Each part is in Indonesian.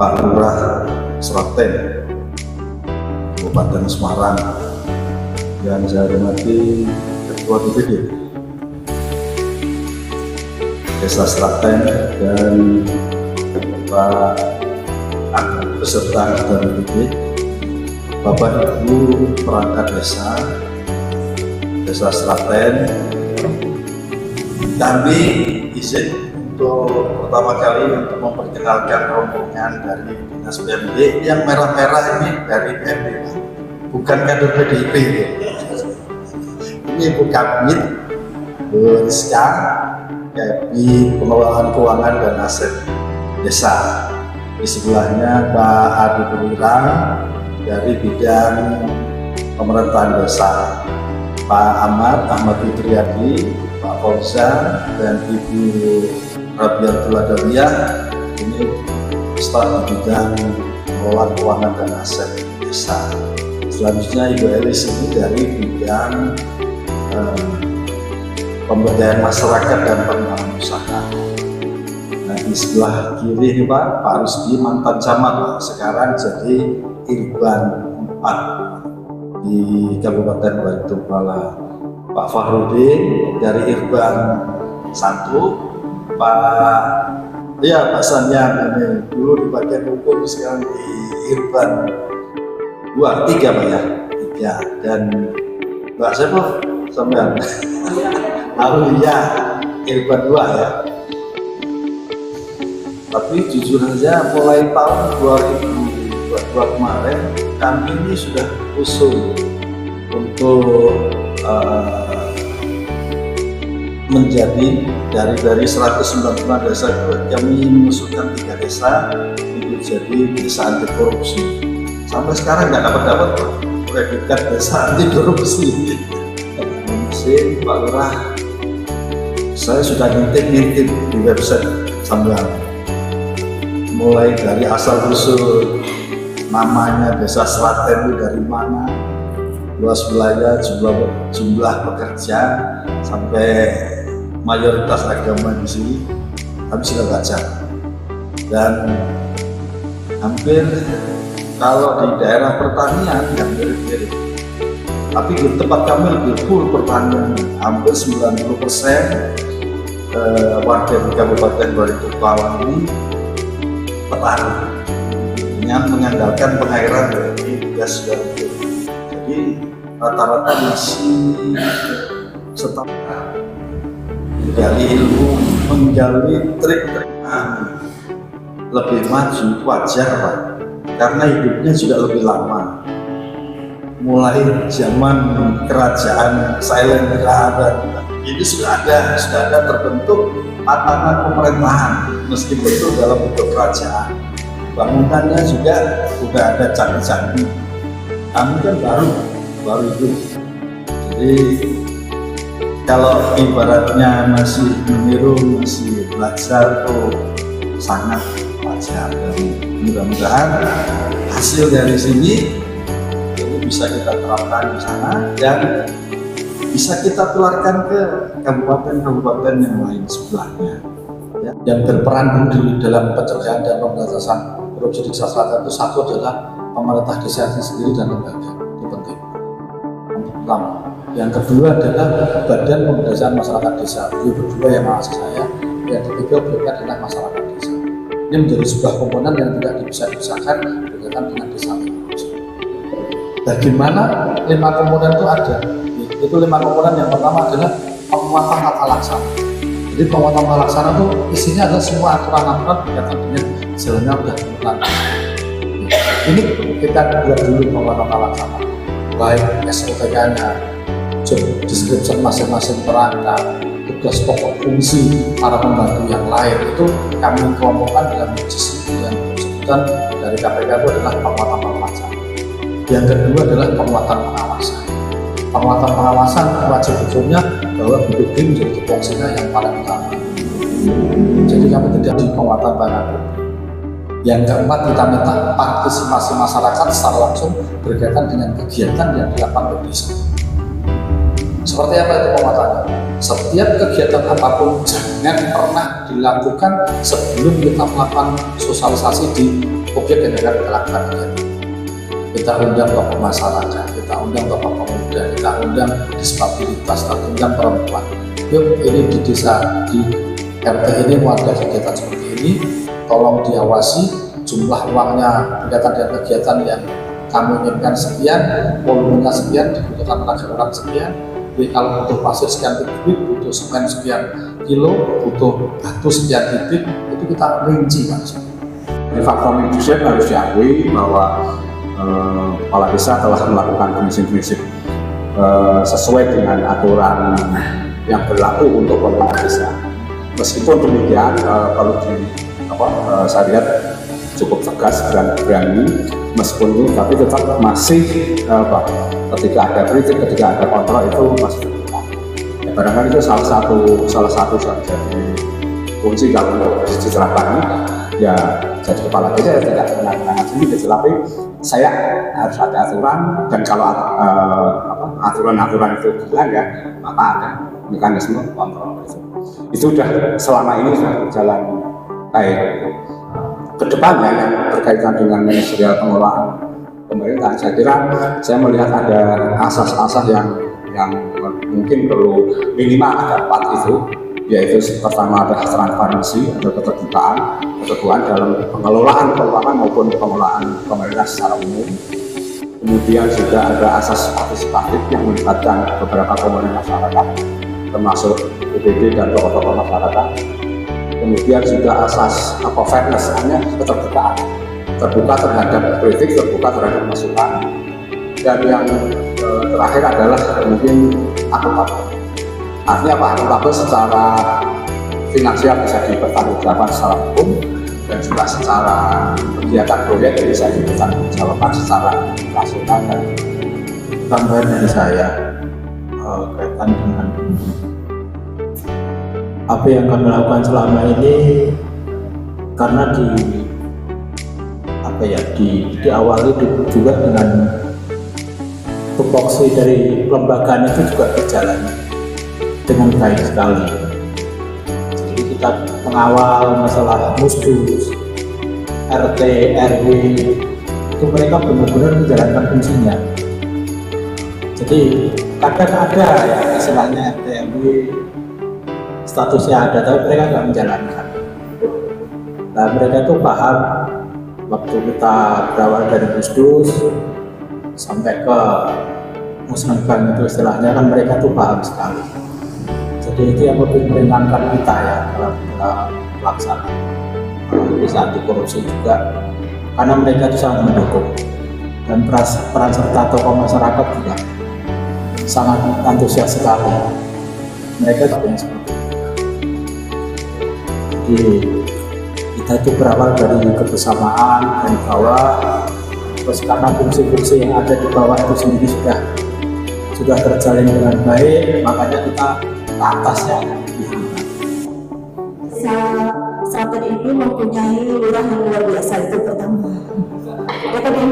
Pak Lurah Sraten, Kabupaten Semarang, yang saya hormati Ketua DPD Desa Sraten dan Pak beserta anggota DPD, Bapak Ibu perangkat Desa Sraten. Kami izin untuk pertama kali untuk memperkenalkan rombongan dari Dinas PMD. Yang merah-merah ini dari PMD, bukan kader PDIP. Ini Ibu Kabit, Bu Rizka, Kabit Pengelolaan Keuangan dan Aset Desa. Di sebelahnya Pak Adi Perwira dari bidang pemerintahan desa, Pak Ahmad Fitriadi, Pak Fauzan, dan Ibu Rabiatul Adawiyah ini staf di bidang pengelolaan keuangan dan aset desa. Selanjutnya Ibu Elis ini dari bidang pemberdayaan masyarakat dan pengembangan usaha. Nah, di sebelah kiri ini Pak Rusdi, mantan camat Pak, sekarang jadi Irban 4 di Kabupaten Baritokwala. Pak Fahrudin dari Irban 1, Pak Sanyang ini dulu di bagian hukum, sekarang di Irban 3 Pak ya, 3, dan Mbak siapa? Sampean Aulia Irban 2 ya. Tapi jujur saja mulai tahun 2022 kemarin kami ini sudah usul untuk menjadi dari 199 desa itu kami mengusulkan 3 desa untuk jadi desa anti korupsi. Sampai sekarang nggak dapat predikat desa anti korupsi. Pak Lurah, saya sudah ngintip di website Sambilan, mulai dari asal usul namanya Desa Sraten itu dari mana, luas wilayah, jumlah pekerja, sampai mayoritas agama di sini kami sudah baca. Dan hampir kalau di daerah pertanian yang mirip-mirip, tapi di tempat kami lebih full pertanian, hampir 90% warga di Kabupaten Baritokwala ini petani dengan mengandalkan pengairan dari gas garam. Jadi rata-rata masih setahun menggali ilmu, menggali trik-trik lebih maju, wajar Pak, karena hidupnya juga lebih lama. Mulai zaman kerajaan Sailendra dan ini sudah ada terbentuk tatanan pemerintahan, meskipun itu dalam bentuk kerajaan. Bangunannya juga sudah ada candi-candi. Kami kan baru itu. Jadi kalau ibaratnya masih meniru, masih belajar tuh sangat wajar. Dan mudah-mudahan hasil dari sini bisa kita terapkan di sana dan bisa kita tularkan ke kabupaten-kabupaten yang lain sebelahnya. Ya. Yang berperan di dalam pencegahan dan pemberantasan korupsi di Desa Sraten itu satu adalah pemerintah desa sendiri dan lembaga, itu penting. Yang pertama. Yang kedua adalah Badan Pemberdayaan Masyarakat Desa. Itu berdua yang mengawasi saya. Yang ketiga berkaitan dengan masyarakat desa. Ini menjadi sebuah komponen yang tidak bisa-bisakan berkaitan dengan desa. Bagaimana 5 komponen itu ada? Itu 5 komponen. Yang pertama adalah penguatan tata laksana. Jadi penguatan tata laksana itu isinya adalah semua aturan-aturan berkaitan dengan jalannya udah nanti. Ini kita buat dulu penguatan tata laksana, baik SOP-nya, job description masing-masing perangkat, tugas pokok fungsi para pembantu yang lain, itu kami kelompokkan dalam disebut yang disebutkan dari KPK itu adalah penguatan tata laksana. Yang kedua adalah penguatan pengawasan. Penguatan pengawasan wajib hukumnya bahwa BPD menjadi tupoksinya yang paling utama. Jadi kami tidak di penguatan barang. Yang keempat, kita minta partisipasi masyarakat secara langsung berkaitan dengan kegiatan yang dilakukan oleh desa. Seperti apa itu penguatannya? Setiap kegiatan apapun jangan pernah dilakukan sebelum kita melakukan sosialisasi di objek yang akan kita lakukan kegiatan. Kita undang tokoh masyarakat, kita undang tokoh pemuda, kita undang disabilitas, kita undang perempuan. Yuk, ini di desa, di RT ini mau ada kegiatan seperti ini, tolong diawasi jumlah uangnya kegiatan dan kegiatan yang kamu inginkan sekian, volumenya sekian, dibutuhkan tenaga orang sekian. Jadi kalau butuh pasir sekian kubik, butuh semen sekian kilo, butuh batu sekian titik, itu kita rinci langsung. Di faktor leadership harus diakui bahwa kepala desa telah melakukan prinsip-prinsip sesuai dengan aturan yang berlaku untuk pemerintah desa. Meskipun demikian, saya lihat cukup tegas dan berani, meskipun itu, tapi tetap masih ketika ada kritik, ketika ada kontrol itu masih terbuka. Ya, barangkali itu salah satu yang jadi kunci kalau untuk diterapkan. Ya, jadi kepala desa tidak menang sendiri, tetapi saya harus ada aturan, dan kalau aturan-aturan itu dilanggar, maka ada mekanisme kontrol. Itu sudah selama ini sudah berjalan baik. Kedepannya yang berkaitan dengan manajerial pengelolaan pemerintahan, saya kira saya melihat ada asas-asas yang mungkin perlu minimal ada 4 itu, yaitu pertama ada transparansi, ada keterbukaan dalam pengelolaan keuangan maupun pengelolaan pemerintah secara umum. Kemudian juga ada asas partisipatif yang melibatkan beberapa komponen masyarakat, termasuk BPD dan tokoh-tokoh masyarakat. Kemudian juga asas fairness, hanya keterbukaan, terbuka terhadap kritik, terbuka terhadap masukan. Dan yang terakhir adalah mungkin akuntabel. Artinya apa? Akuntabel secara finansial bisa dipertanggungjawabkan secara hukum, dan juga secara kegiatan proyek bisa dipertanggungjawabkan secara nasional. Dan tambahan dari saya kaitan dengan apa yang kami lakukan selama ini, karena diawali juga dengan tupoksi dari kelembagaan itu juga berjalan dengan baik sekali. Jadi kita mengawal masalah musdus, RT, RW, itu mereka benar-benar menjalankan fungsinya. Jadi kadang ada ya istilahnya RT, RW statusnya ada, tapi mereka nggak menjalankan. Nah, mereka tuh paham waktu kita berawal dari musdus sampai ke musnahkan itu istilahnya, kan mereka tuh paham sekali. Jadi itu yang lebih meringankan kita ya dalam pelaksanaan bisa anti korupsi juga, karena mereka itu sangat mendukung, dan peran serta tokoh masyarakat juga sangat antusias sekali. Mereka juga seperti itu. Jadi kita itu berawal dari kebersamaan dari bawah, terus karena fungsi-fungsi yang ada di bawah itu sendiri sudah terjalin dengan baik, makanya kita ke atasnya. Saat ini mempunyai lurah yang luar biasa, itu pertama. Ya tadi.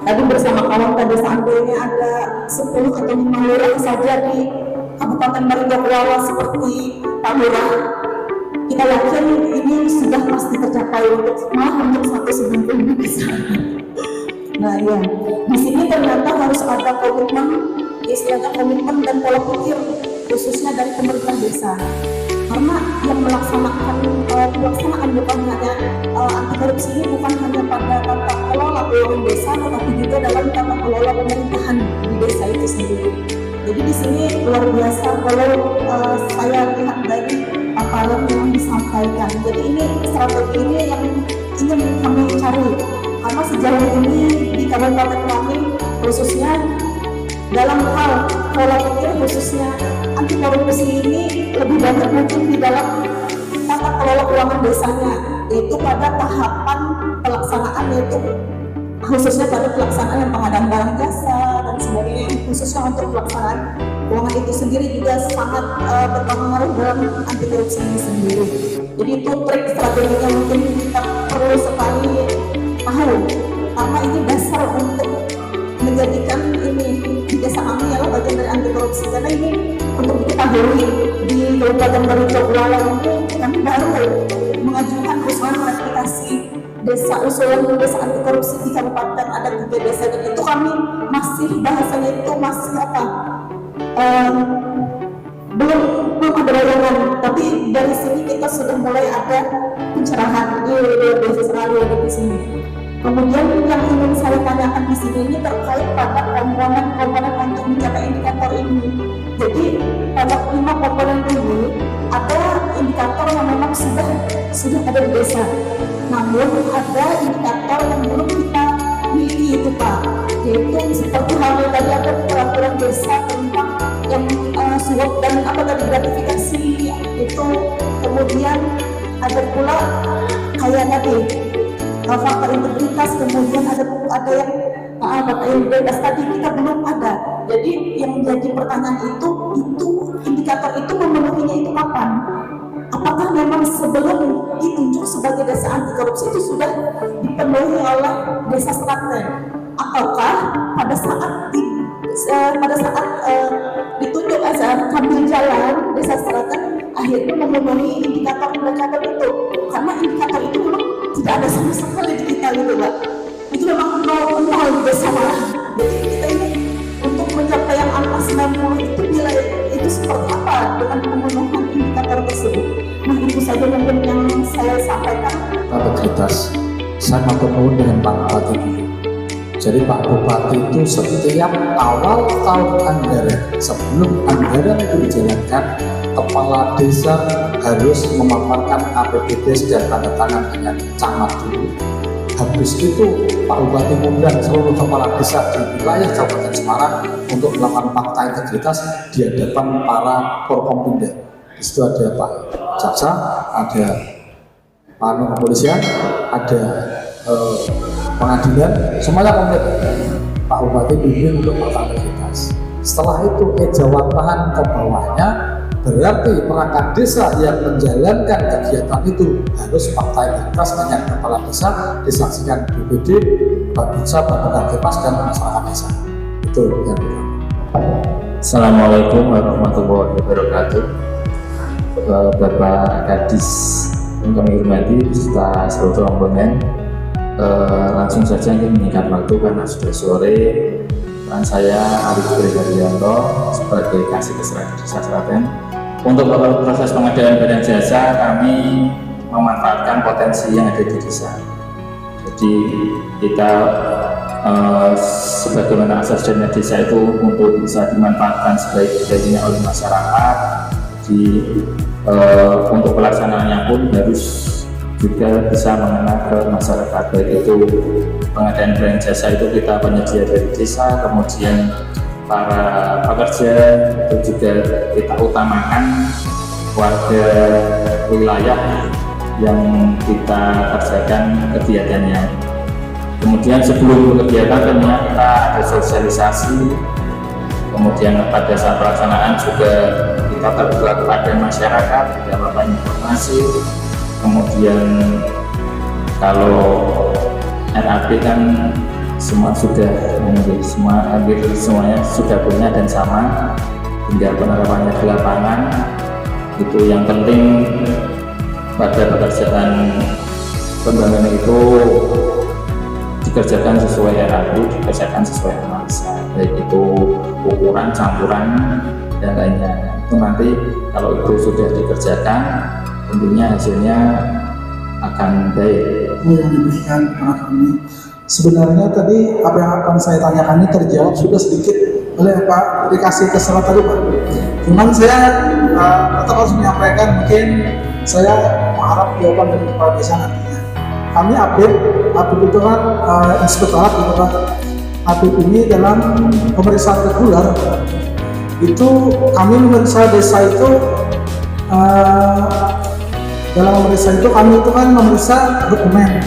Tadi bersama kawan tadi seandainya ada 10 atau 5 lurah saja di Kabupaten Marinjau seperti Pak Lurah, kita yakin ini sudah pasti tercapai untuk 190 bisa. Nah ya, di sini ternyata harus ada komitmen, istilahnya komitmen dan pola pikir khususnya dari pemerintah desa. Karena yang melaksanakan pelaksanaan bukan hanya anti korupsi ini bukan hanya pada tata kelola keuangan desa, tetapi juga dalam tata kelola pemerintahan di desa itu sendiri. Jadi di sini luar biasa kalau saya lihat dari paparan yang disampaikan. Jadi ini strategi ini yang ingin kami cari, karena sejauh ini di kabupaten kami khususnya dalam hal pola pikir khususnya anti korupsi ini lebih banyak mungkin di dalam tata kelola keuangan desanya, yaitu pada tahapan pelaksanaan, yaitu khususnya pada pelaksanaan yang pengadaan barang jasa dan sebagainya, khususnya untuk pelaksanaan keuangan itu sendiri juga sangat berpengaruh dalam anti korupsi ini sendiri. Jadi itu trik strateginya mungkin kita perlu sekali tahu, karena ini dasar untuk menjadikan ini di desa kami adalah bagian dari anti korupsi. Karena ini untuk diketahui di Kabupaten Marinjau ini kami baru mengajukan usulan klarifikasi desa, usulan desa anti korupsi di kabupaten, ada 3 desa, dan itu kami masih bahasanya itu masih apa, belum ada bayangan, tapi dari sini kita sudah mulai ada pencerahan. Ini luar biasa sekali ada di sini. Kemudian yang ingin saya tanyakan di sini ini terkait pada komponen untuk mencapai indikator ini. Jadi pada 5 komponen ini ada indikator yang memang sudah ada di desa. Namun ada indikator yang belum kita miliki itu Pak. Yaitu seperti halnya tadi ada peraturan desa tentang yang suap dan apa tadi gratifikasi itu. Kemudian ada pula kayak tadi faktor integritas, kemudian ada yang faktor integritas tadi kita belum ada. Jadi yang jadi pertanyaan itu indikator itu memenuhinya itu kapan? Apakah memang sebelum ditunjuk sebagai desa anti korupsi itu sudah dipenuhi oleh desa Seragen? Ataukah pada saat ditunjuk sambil jalan desa Seragen akhirnya memenuhi indikator itu? Karena indikator itu memang tidak ada sama sekali di kita gitu Pak. Itu memang nol di desa malah. Jadi kita ini untuk mencapai yang angka 90 itu nilai itu seperti apa dengan pemenuhan indikator tersebut? Nah itu saja mungkin yang saya sampaikan. Integritas, saya mau ketemu dengan Pak Bupati dulu. Jadi Pak Bupati itu setiap awal tahun anggaran, sebelum anggaran itu dijalankan, kepala desa harus memaparkan APBD dan tanda tangan dengan camat dulu. Habis itu Pak Bupati mengundang seluruh kepala desa di wilayah Kabupaten Semarang untuk melakukan fakta integritas di hadapan para Forkompinda. Di situ ada Pak Jaksa, ada Pak Kepolisian, ada pengadilan, semuanya komplit. Pak Bupati bimbing untuk fakta integritas. Setelah itu ejawantahan ke bawahnya, berarti perangkat desa yang menjalankan kegiatan itu harus fakta integritas dengan kepala desa, disaksikan BPD, Babinsa, Bapak Kemas, dan masyarakat desa. Itu yang pertama. Assalamualaikum warahmatullahi wabarakatuh. Bapak Kadis yang kami hormati beserta seluruh rombongan, langsung saja ingin menyingkat waktu karena sudah sore. Dan saya Arif Haryanto sebagai Kasih Keseragen Desa Seragen. Untuk proses pengadaan badan jasa kami memanfaatkan potensi yang ada di desa. Jadi kita sebagaimana asas dana desa itu untuk bisa dimanfaatkan sebaik-baiknya oleh masyarakat. Untuk pelaksanaannya pun harus juga bisa mengena ke masyarakat, baik itu pengadaan barang jasa itu kita penyedia dari desa, kemudian para pekerja itu juga kita utamakan warga wilayah yang kita kerjakan kegiatannya. Kemudian sebelum kegiatan tentunya kita ada sosialisasi, kemudian pada saat pelaksanaan juga kita terbuka kepada masyarakat, mendapatkan informasi. Kemudian kalau RAP kan semua sudah hampir semuanya sudah punya dan sama, tinggal penerapannya di lapangan. Itu yang penting pada pekerjaan pembangunan itu dikerjakan sesuai RAP, dikerjakan sesuai analisa, baik itu ukuran, campuran, dan lainnya. Itu nanti kalau itu sudah dikerjakan, tentunya hasilnya akan baik. Yang diberikan kepada kami. Sebenarnya tadi apa yang akan saya tanyakan ini terjawab sudah sedikit oleh Pak dikasih keserat tadi Pak. Cuman saya tetap harus menyampaikan, mungkin saya mengharap jawaban dari kepala desa nantinya. Kami update itu kan inspektorat gitu Pak. Update ini dalam pemeriksaan reguler itu kami memeriksa desa itu dalam memeriksa itu kami itu kan memeriksa dokumen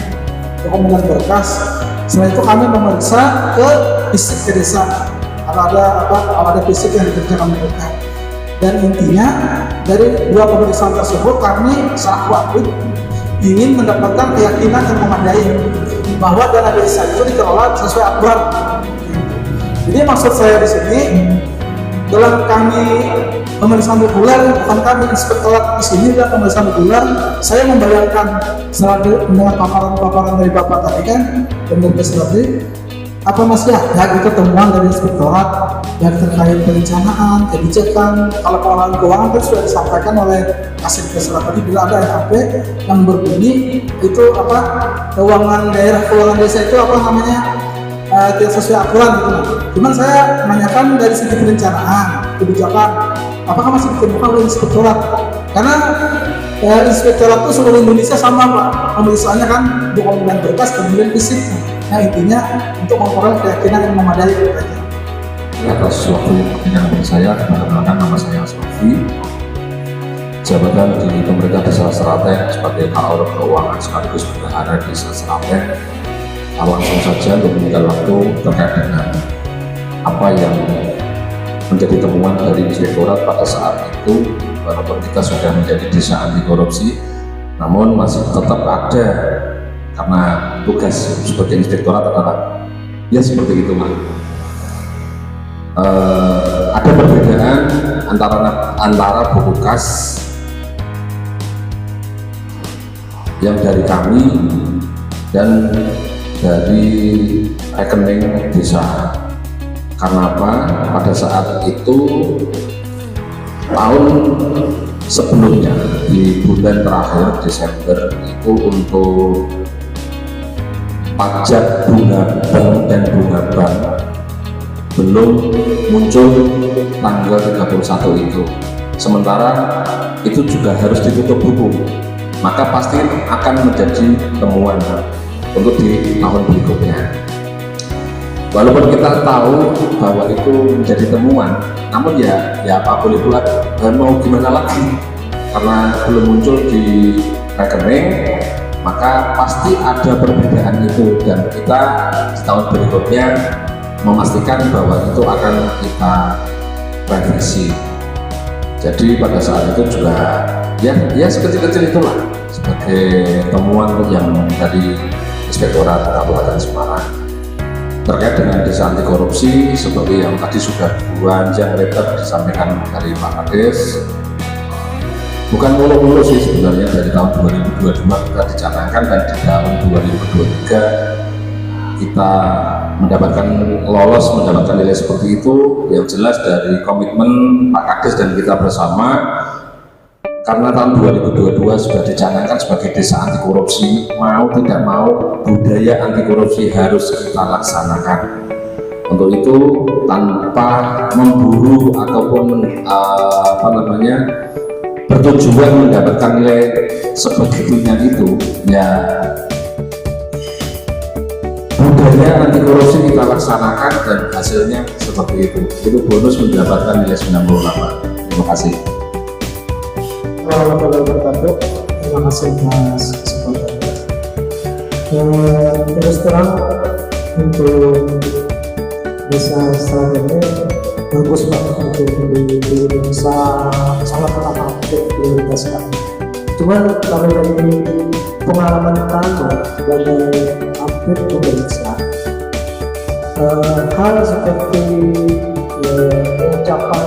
dan berkas. Setelah itu kami memeriksa ke fisik ke desa, kalau ada fisik yang dikerjakan mereka. Dan intinya dari dua pemeriksaan tersebut kami selaku audit ingin mendapatkan keyakinan yang memadai bahwa dana desa itu dikelola sesuai aturan. Jadi maksud saya di sini dalam kami pemeriksaan reguler, bukan kami inspektorat di sini dan pemeriksaan reguler. Saya membayangkan setelah mendengar paparan-paparan dari Bapak tadi kan, dan dari tadi, apa masih ada gitu temuan dari inspektorat yang terkait perencanaan, kebijakan, kalau pengelolaan keuangan kan sudah disampaikan oleh Kasih Kesra tadi, bila ada RAP yang berbunyi itu apa keuangan daerah, keuangan desa itu apa namanya tidak sesuai aturan gitu. Cuman saya menanyakan dari segi perencanaan, kebijakan, apakah masih ditemukan oleh inspektorat? Karena inspektorat itu seluruh Indonesia sama Pak, pemeriksaannya kan dokumen berkas kemudian fisik. Nah intinya untuk memperoleh keyakinan yang memadai aja. Atas waktu yang saya, perkenalkan nama saya Sofi, jabatan di pemerintah Desa Seraten sebagai Kaor Keuangan sekaligus bendahara Desa Seraten. Langsung saja untuk meninggal waktu terkait dengan apa yang menjadi temuan dari inspektorat pada saat itu. Walaupun kita sudah menjadi desa anti korupsi, namun masih tetap ada, karena tugas sebagai inspektorat adalah ya seperti itu Mas. Ada perbedaan antara buku kas yang dari kami dan dari rekening desa. Karena apa? Pada saat itu tahun sebelumnya di bulan terakhir Desember itu untuk pajak bunga bank dan bunga bank belum muncul tanggal 31 itu. Sementara itu juga harus ditutup buku, maka pasti akan menjadi temuan untuk di tahun berikutnya. Walaupun kita tahu bahwa itu menjadi temuan, namun ya apa boleh buat, dan mau gimana lagi, karena belum muncul di rekening, maka pasti ada perbedaan itu, dan kita di tahun berikutnya memastikan bahwa itu akan kita revisi. Jadi pada saat itu juga ya sekecil-kecil itulah sebagai temuan yang dari Inspektorat Kabupaten Semarang terkait dengan desa anti korupsi, seperti yang tadi sudah panjang lebar disampaikan dari Pak Kades. Bukan mulu-mulu sih sebenarnya, dari tahun 2022 kita dicanangkan, dan di tahun 2023 kita mendapatkan nilai seperti itu. Yang jelas dari komitmen Pak Kades dan kita bersama, karena tahun 2022 sudah dicanangkan sebagai desa anti korupsi, mau tidak mau budaya anti korupsi harus kita laksanakan. Untuk itu tanpa memburu ataupun bertujuan mendapatkan nilai sebegitunya itu, ya budaya anti korupsi kita laksanakan dan hasilnya seperti itu. Itu bonus mendapatkan nilai 98. Terima kasih. Warahmatullahi wabarakatuh. Terima kasih Mas kesempatannya. Terus terang untuk desa Seraten ini bagus Pak, untuk di desa sangat amat prioritaskan. Cuman kalau dari pengalaman kami sebagai update pemeriksa, hal seperti pengucapan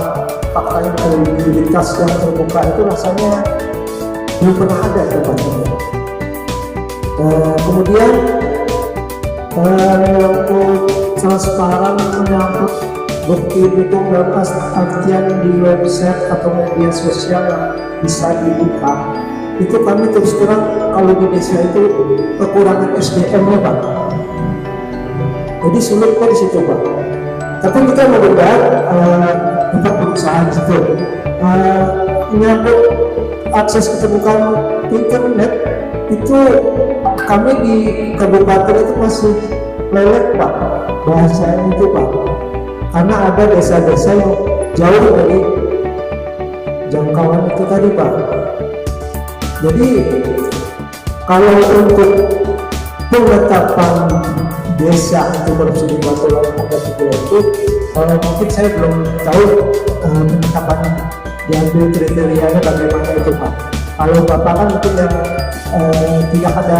fakta integritas yang terbuka itu rasanya belum pernah ada di tempat ini. Kemudian menyangkut transparan, menyangkut bukti dukung dalam artian di website atau media sosial yang bisa dibuka, itu kami terus terang kalau di desa itu kekurangan SDM-nya Pak. Jadi sulit Pak di situ Pak. Tapi kita mudah-mudahan tempat perusahaan situ menyangkut akses keterbukaan internet itu kami di kabupaten itu masih lelet Pak bahasanya itu Pak, karena ada desa-desa yang jauh dari jangkauan itu tadi Pak. Jadi kalau untuk penetapan desa anti korupsi di Baturan itu mungkin saya belum tahu penetapan diambil kriterianya bagaimana itu Pak. Kalau Bapak kan mungkin yang tidak ada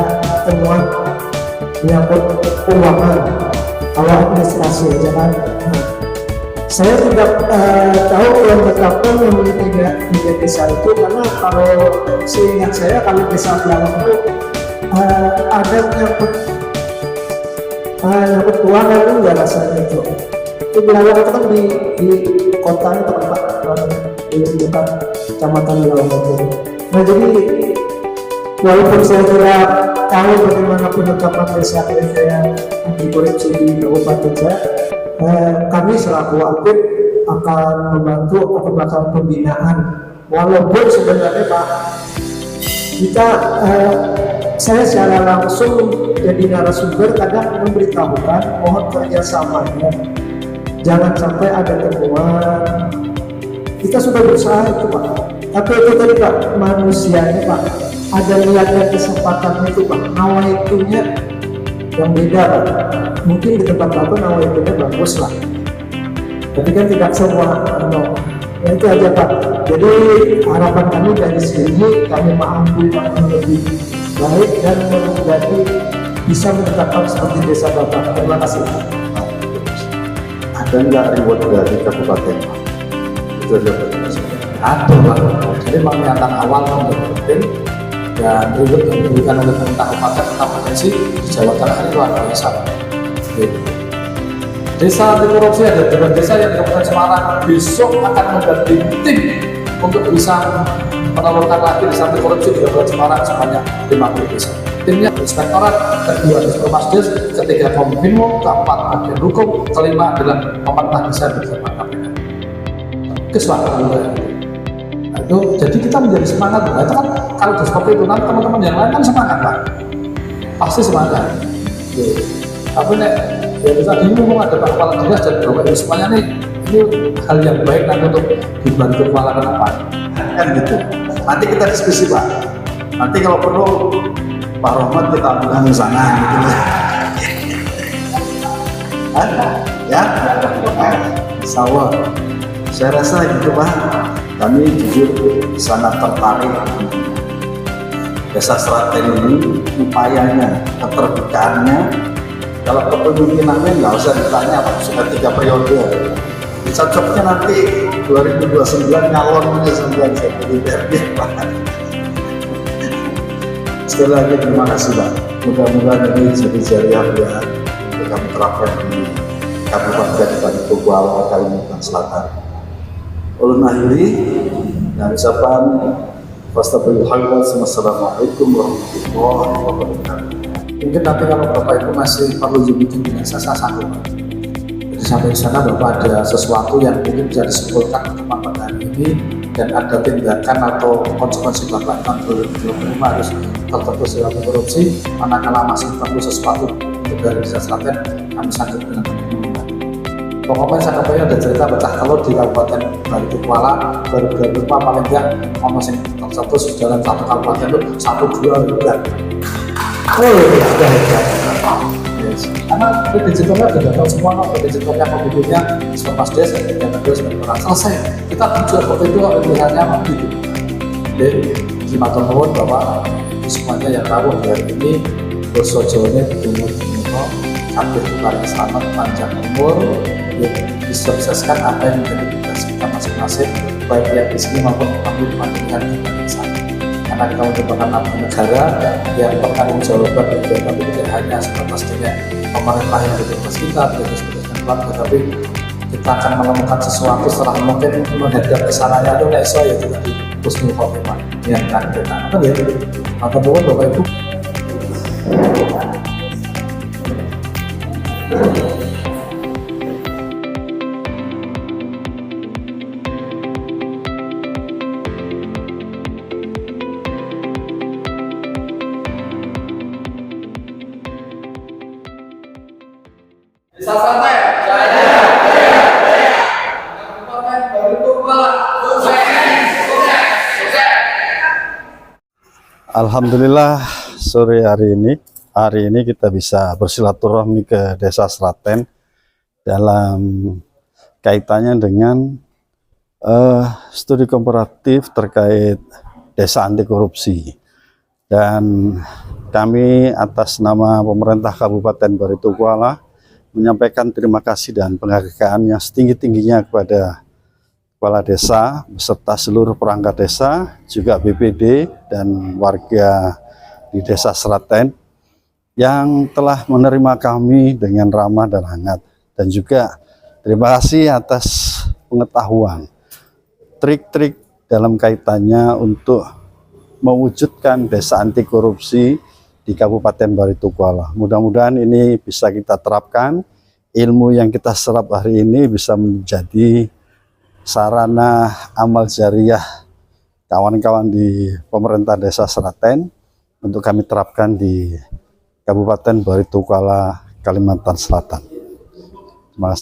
temuan menyangkut keuangan, kalau administrasi aja kan. Saya tidak tahu yang betapa memilih tiga desa itu, karena kalau seingat saya kalau desa Biawak itu ada nyangkut keuangan itu nggak rasanya itu. Itu Biawak itu kan di kotanya tempat di dekat kecamatan Biawak itu. Nah jadi walaupun saya tidak tahu bagaimana penetapan desa yang anti korupsi di kabupaten saya, kami selaku aktif akan membantu atau melakukan pembinaan. Walaupun sebenarnya Pak, kita saya secara langsung jadi narasumber kadang memberitahukan mohon kerjasamanya, jangan sampai ada temuan. Kita sudah berusaha itu Pak, tapi itu tadi Pak, manusianya Pak, ada niat dan kesempatan itu Pak, nawaitunya yang beda Pak. Mungkin di tempat Bapak nawaitunya bagus lah, tapi kan tidak semua no. Ya, itu aja Pak. Jadi harapan kami dari sini, kami mampu yang lebih baik dan menjadi bisa menetapkan seperti desa Bapak. Terima kasih. Ada nggak reward dari kabupaten Pak? Itu aja Pak. Ada Pak. Jadi pernyataan awal menjadi penting, dan reward yang diberikan oleh pemerintah kabupaten potensi di Jawa Tengah ini luar biasa. Desa anti korupsi ada 2 desa yang di Kabupaten Semarang besok akan mengganti tim untuk bisa menelurkan lagi desa anti korupsi di Kabupaten Semarang sebanyak 50 desa. Timnya inspektorat, kedua Disprovasdes, ketiga Kominfo, keempat bagian hukum, kelima adalah pemerintah desa bersama KPK. Kesempatan itu, jadi kita menjadi semangat. Nah, itu kan kalau seperti itu nanti teman-teman yang lain kan semangat Pak, pasti semangat. Tapi nek ya bisa ngomong ada Pak Kepala Dinas dan Bapak semuanya nih, ini hal yang baik nanti untuk dibantu kepala ke depan. Kan gitu. Nanti kita diskusi Pak. Nanti kalau perlu Pak Rohmat kita bilang di sana gitu. Ya, sawah. Saya rasa gitu Pak. Kami jujur sangat tertarik Desa Sraten ini, upayanya, keterbukaannya. Kalau kepemimpinannya nggak usah ditanya Pak, sudah 3 periode. Cocoknya nanti 2029 nyalon sampai jadi DPRD Pak. Sekali lagi terima kasih Pak. Mudah-mudahan ini jadi jariah yang kami terapkan di Kabupaten Banyuwangi, Kalimantan Selatan. Ulun akhiri dan ucapan Wassalamualaikum warahmatullahi wabarakatuh. Mungkin nanti kalau Bapak itu masih perlu dibikin dengan saya sanggup. Jadi sampai di sana Bapak ada sesuatu yang mungkin bisa disimpulkan ke teman-teman hari ini, dan ada tindakan atau konsekuensi Bapak tahun 2025 harus tertentu secara korupsi. Manakala masih perlu sesuatu untuk dari Desa Sraten, kami sanggup dengan teman-teman. Pokoknya saya katakan ada cerita pecah telur di Kabupaten Banyuwangi baru 2005 paling enggak ngomong sing tertentu dalam satu kabupaten itu 1-2 bulan. Oh iya, yes. Karena digitalnya sudah tahu semua, digitalnya mobilnya Disprovasdes, dan selesai. Kita tujuh seperti itu misalnya begitu. Jadi Jimatun Nuwun bahwa semuanya yang tahu hari ini bersojonya di Timur sampai paling selamat, panjang umur, disukseskan apa yang menjadi tugas kita masing-masing, baik yang di sini maupun kami dengan di sana. Karena kita merupakan abdi negara yang bertanggung jawaban juga, tapi tidak hanya sebatas dengan pemerintah yang bertugas kita, bertugas keluarga, tetapi kita akan menemukan sesuatu setelah mungkin menghadap ke sananya itu nggak ya tidak di Husnul Khotimah yang akan kita kan ya. Maka mohon Bapak Ibu. Alhamdulillah sore hari ini kita bisa bersilaturahmi ke Desa Sraten dalam kaitannya dengan studi komparatif terkait desa anti korupsi, dan kami atas nama pemerintah Kabupaten Baritokuala menyampaikan terima kasih dan penghargaan yang setinggi-tingginya kepada Kepala Desa beserta seluruh perangkat desa, juga BPD dan warga di Desa Seraten yang telah menerima kami dengan ramah dan hangat. Dan juga terima kasih atas pengetahuan, trik-trik dalam kaitannya untuk mewujudkan desa anti korupsi di Kabupaten Baritokuala. Mudah-mudahan ini bisa kita terapkan, ilmu yang kita serap hari ini bisa menjadi sarana amal jariah kawan-kawan di pemerintah Desa Seraten untuk kami terapkan di Kabupaten Baritokuala, Kalimantan Selatan.